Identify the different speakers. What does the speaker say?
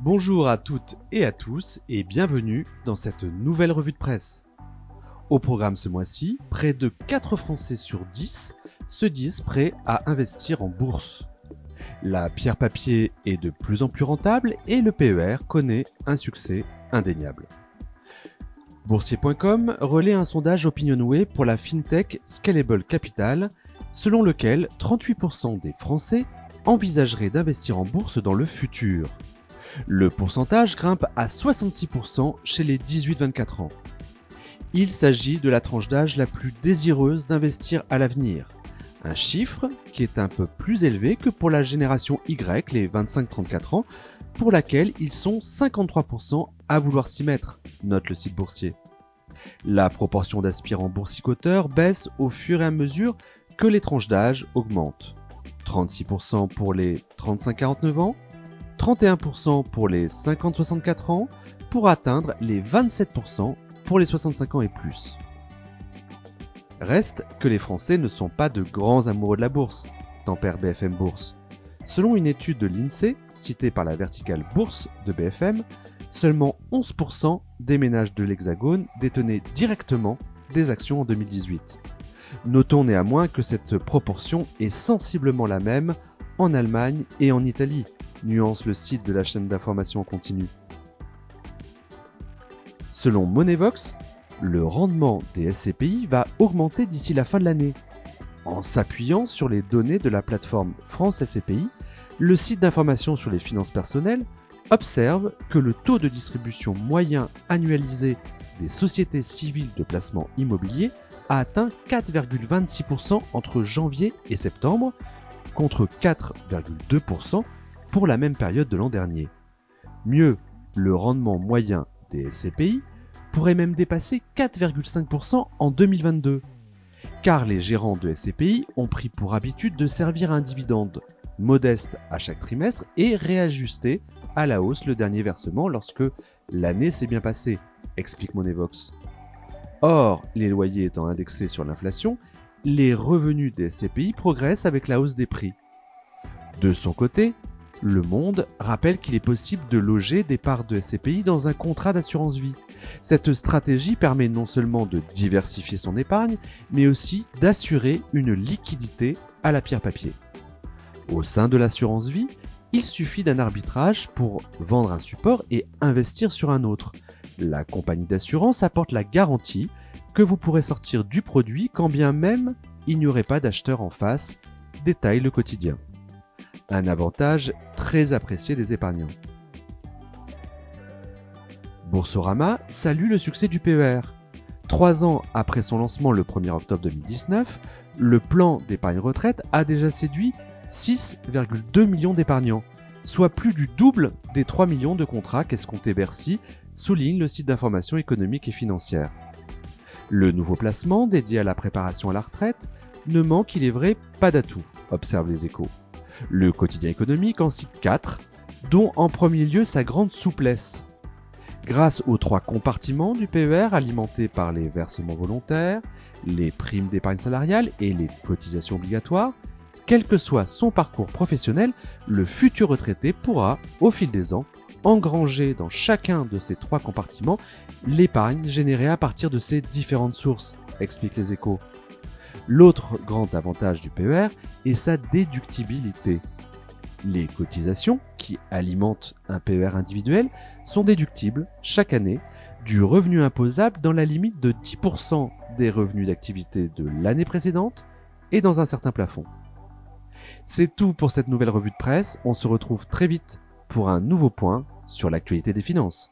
Speaker 1: Bonjour à toutes et à tous et bienvenue dans cette nouvelle revue de presse. Au programme ce mois-ci, près de 4 Français sur 10 se disent prêts à investir en bourse. La pierre papier est de plus en plus rentable et le PER connaît un succès indéniable. Boursier.com relaie un sondage OpinionWay pour la FinTech Scalable Capital, selon lequel 38% des Français envisageraient d'investir en bourse dans le futur. Le pourcentage grimpe à 66% chez les 18-24 ans. Il s'agit de la tranche d'âge la plus désireuse d'investir à l'avenir. Un chiffre qui est un peu plus élevé que pour la génération Y, les 25-34 ans, pour laquelle ils sont 53% à vouloir s'y mettre, note le site boursier. La proportion d'aspirants boursicoteurs baisse au fur et à mesure que les tranches d'âge augmentent. 36% pour les 35-49 ans, 31% pour les 50-64 ans, pour atteindre les 27% pour les 65 ans et plus. Reste que les Français ne sont pas de grands amoureux de la bourse, tempère BFM Bourse. Selon une étude de l'INSEE, citée par la verticale Bourse de BFM, seulement 11% des ménages de l'Hexagone détenaient directement des actions en 2018. Notons néanmoins que cette proportion est sensiblement la même en Allemagne et en Italie, nuance le site de la chaîne d'information en continu. Selon Moneyvox, le rendement des SCPI va augmenter d'ici la fin de l'année. En s'appuyant sur les données de la plateforme France SCPI, le site d'information sur les finances personnelles observe que le taux de distribution moyen annualisé des sociétés civiles de placement immobilier a atteint 4,26% entre janvier et septembre, contre 4,2% pour la même période de l'an dernier. Mieux, le rendement moyen des SCPI pourrait même dépasser 4,5% en 2022, car les gérants de SCPI ont pris pour habitude de servir un dividende modeste à chaque trimestre et réajuster à la hausse le dernier versement lorsque l'année s'est bien passée, explique Moneyvox. Or, les loyers étant indexés sur l'inflation, les revenus des SCPI progressent avec la hausse des prix. De son côté, Le Monde rappelle qu'il est possible de loger des parts de SCPI dans un contrat d'assurance vie. Cette stratégie permet non seulement de diversifier son épargne, mais aussi d'assurer une liquidité à la pierre papier. Au sein de l'assurance vie, il suffit d'un arbitrage pour vendre un support et investir sur un autre. La compagnie d'assurance apporte la garantie que vous pourrez sortir du produit quand bien même il n'y aurait pas d'acheteur en face, détaille le quotidien. Un avantage très apprécié des épargnants. Boursorama salue le succès du PER. 3 ans après son lancement le 1er octobre 2019, le plan d'épargne retraite a déjà séduit 6,2 millions d'épargnants, soit plus du double des 3 millions de contrats qu'escomptait Bercy, souligne le site d'information économique et financière. Le nouveau placement dédié à la préparation à la retraite ne manque, il est vrai, pas d'atouts, observent les Échos. Le quotidien économique en cite 4, dont en premier lieu sa grande souplesse. Grâce aux 3 compartiments du PER alimentés par les versements volontaires, les primes d'épargne salariale et les cotisations obligatoires, quel que soit son parcours professionnel, le futur retraité pourra, au fil des ans, engranger dans chacun de ces 3 compartiments l'épargne générée à partir de ces différentes sources, expliquent les Échos. L'autre grand avantage du PER est sa déductibilité. Les cotisations qui alimentent un PER individuel sont déductibles chaque année du revenu imposable dans la limite de 10% des revenus d'activité de l'année précédente et dans un certain plafond. C'est tout pour cette nouvelle revue de presse, on se retrouve très vite pour un nouveau point sur l'actualité des finances.